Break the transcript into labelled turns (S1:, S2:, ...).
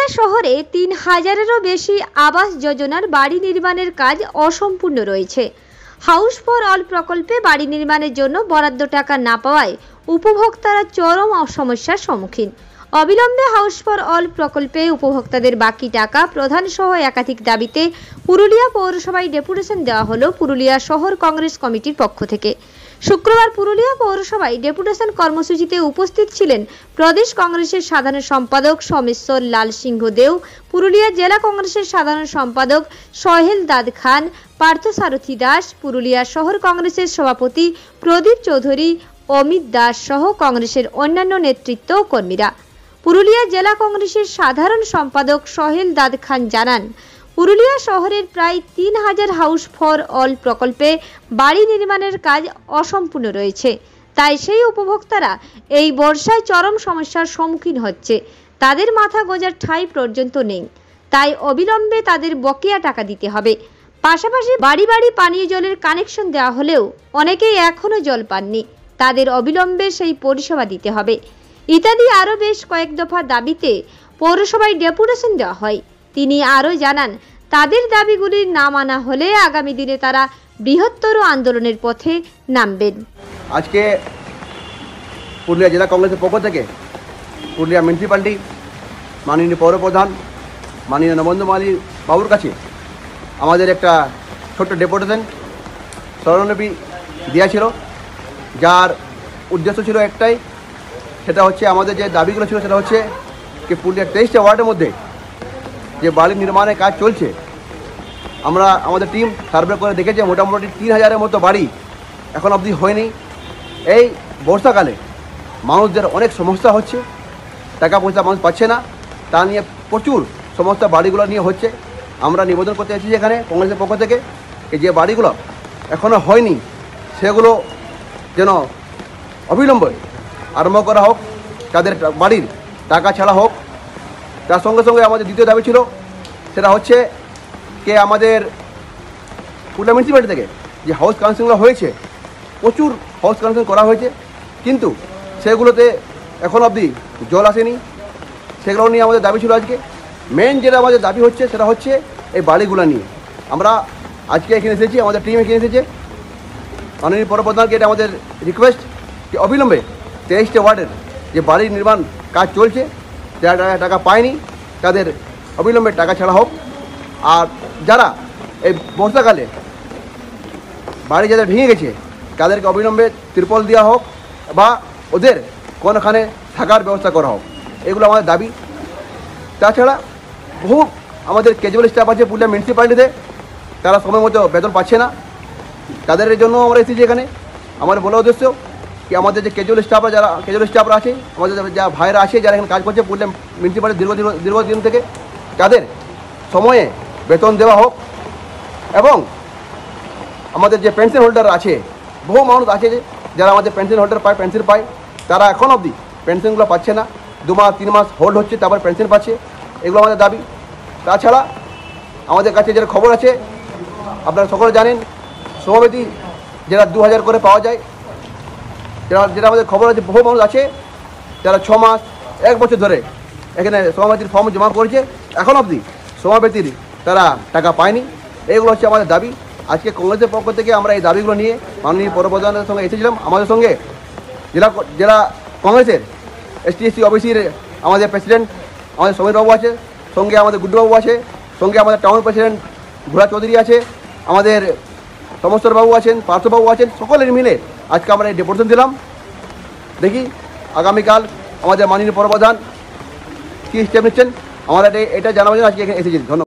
S1: পুরুলিয়া শহরে ৩,০০০-এরও বেশি আবাস যোজনার বাড়ি নির্মাণের কাজ অসম্পূর্ণ রয়েছে। হাউস ফর অল প্রকল্পে বাড়ি নির্মাণের জন্য বরাদ্দ টাকা না পাওয়ায় উপভোক্তারা চরম সমস্যার সম্মুখীন। অবিলম্বে হাউস ফর অল প্রকল্পে উপভোক্তাদের বাকি টাকা প্রদান সহ একাধিক দাবিতে পুরুলিয়া পৌরসভায় ডেপুটেশন দেওয়া হলো পুরুলিয়া শহর কংগ্রেস কমিটির পক্ষ থেকে। শুক্রবার পুরুলিয়া পৌরসভায় ডেপুটেশন কর্মসূচিতে উপস্থিত ছিলেন প্রদেশ কংগ্রেসের সাধারণ সম্পাদক সোমেশ্বর লাল সিংহ দেও, পুরুলিয়া জেলা কংগ্রেসের সাধারণ সম্পাদক সোহেল দাদ খান, পার্থসারথী দাস, পুরুলিয়া শহর কংগ্রেসের সভাপতি প্রদীপ চৌধুরী, অমিত দাস সহ কংগ্রেসের অন্যান্য নেতৃত্ব ও কর্মীরা। পুরুলিয়া জেলা কংগ্রেসের সাধারণ সম্পাদক সোহেল দাদ খান জানান, পুরুলিয়া শহরের প্রায় ৩,০০০ হাউস ফর অল প্রকল্পে বাড়ি নির্মাণের কাজ অসম্পূর্ণ রয়েছে। তাই সেই উপভোক্তারা এই বর্ষায় চরম সমস্যার সম্মুখীন হচ্ছে। তাদের মাথা গোঁজার ঠাঁই পর্যন্ত নেই। তাই অবিলম্বে তাদের বকেয়া টাকা দিতে হবে। পাশাপাশি বাড়ি বাড়ি পানীয় জলের কানেকশন দেওয়া হলেও অনেকেই এখনও জল পাননি। তাদের অবিলম্বে সেই পরিষেবা দিতে হবে ইত্যাদি আরও বেশ কয়েক দফা দাবিতে পৌরসভায় ডেপুটেশন দেওয়া হয়। তিনি আরও জানান, তাদের দাবিগুলি না মানা হলে আগামী দিনে তারা বৃহত্তর আন্দোলনের পথে নামবেন।
S2: আজকে পুরুলিয়া জেলা কংগ্রেসের পক্ষ থেকে পুরুলিয়া মিউনিসিপ্যালিটি মাননীয় পৌরপ্রধান মাননীয় নবেন্দু মালী বাবুর কাছে আমাদের একটা ছোট্ট ডেপুটেশন স্মরণলিপি দেওয়া ছিল, যার উদ্দেশ্য ছিল একটাই, সেটা হচ্ছে আমাদের যে দাবিগুলো ছিল সেটা হচ্ছে কি পুরুলিয়ার 23টা ওয়ার্ডের মধ্যে যে বাড়ি নির্মাণের কাজ চলছে, আমরা আমাদের টিম সার্ভে করে দেখেছে মোটামুটি ৩,০০০-এর মতো বাড়ি এখন অবধি হয়নি। এই বর্ষাকালে মানুষদের অনেক সমস্যা হচ্ছে, টাকা পয়সা মানুষ পাচ্ছে না, তা নিয়ে প্রচুর সমস্যা বাড়িগুলো নিয়ে হচ্ছে। আমরা নিবেদন করতে এসেছি এখানে কংগ্রেসের পক্ষ থেকে যে বাড়িগুলো এখনও হয়নি সেগুলো যেন অবিলম্বে আরম্ভ করা হোক, তাদের বাড়ির টাকা ছাড়া হোক। তার সঙ্গে সঙ্গে আমাদের দ্বিতীয় দাবি ছিল সেটা হচ্ছে যে আমাদের পুরুলিয়া মিউনিসিপ্যালিটি থেকে যে হাউস কানেকশনগুলো হয়েছে, প্রচুর হাউস কানেকশন করা হয়েছে, কিন্তু সেগুলোতে এখন অবধি জল আসেনি। সেগুলো নিয়ে আমাদের দাবি ছিল। আজকে মেন যেটা আমাদের দাবি হচ্ছে সেটা হচ্ছে এই বাড়িগুলো নিয়ে। আমরা আজকে এখানে এসেছি, আমাদের টিম এখানে এসেছে। মাননীয় পৌরপ্রধানকে এটা আমাদের রিকোয়েস্ট যে অবিলম্বে 23টা ওয়ার্ডের যে বাড়ি নির্মাণ কাজ চলছে, যারা টাকা পায়নি তাদের অবিলম্বে টাকা ছাড়া হোক। আর যারা এই বর্ষাকালে বাড়ি যাদের ভেঙে গেছে তাদেরকে অবিলম্বে ত্রিপল দেওয়া হোক বা ওদের কোনোখানে থাকার ব্যবস্থা করা হোক, এগুলো আমাদের দাবি। তাছাড়া বহু আমাদের ক্যাজুয়াল স্টাফ আছে পুরুলিয়া মিউনিসিপ্যালিটিতে, তারা সময় মতো বেতন পাচ্ছে না। তাদের জন্য আমরা এসেছি এখানে। আমার বলা উদ্দেশ্য কি আমাদের যে ক্যাজুয়াল স্টাফরা আছে, আমাদের যা ভাইরা আছে যারা এখানে কাজ করছে পুরুলিয়া মিউনিসিপ্যালিটি দীর্ঘদিন থেকে, তাদের সময়ে বেতন দেওয়া হোক। এবং আমাদের যে পেনশন হোল্ডার আছে, বহু মানুষ আছে যারা আমাদের পেনশন হোল্ডার পায়, পেনশন পায়, তারা এখন অবধি পেনশনগুলো পাচ্ছে না। 2 মাস 3 মাস হোল্ড হচ্ছে, তারপর পেনশন পাচ্ছে। এগুলো আমাদের দাবি। তাছাড়া আমাদের কাছে যেটা খবর আছে আপনারা সকলে জানেন, সমাবেতি যেটা 2,000 করে পাওয়া যায়, যেটা আমাদের খবর আছে বহু মানুষ আছে যারা 6 মাস 1 বছর ধরে এখানে সমাবেতির ফর্ম জমা করেছে, এখন অবধি সমাবেতির তারা টাকা পায়নি। এগুলো হচ্ছে আমাদের দাবি। আজকে কংগ্রেসের পক্ষ থেকে আমরা এই দাবিগুলো নিয়ে মাননীয় পৌরপ্রধানের সঙ্গে এসেছিলাম। আমাদের সঙ্গে জেলা কংগ্রেসের ST/SC ওবিসির আমাদের প্রেসিডেন্ট আমাদের সমীরবাবু আছে, সঙ্গে আমাদের গুড্ডুবাবু আছে, সঙ্গে আমাদের টাউন প্রেসিডেন্ট ঘোড়া চৌধুরী আছে, আমাদের সমস্তরবাবু আছেন, পার্থবাবু আছেন, সকলের মিলে আজকে আমরা এই ডেপুটেশন দিলাম। দেখি আগামীকাল আমাদের মাননীয় পৌরপ্রধান কী স্টেপ নিচ্ছেন, আমরা এটা জানাবার জন্য আজকে এখানে এসেছি। ধন্যবাদ।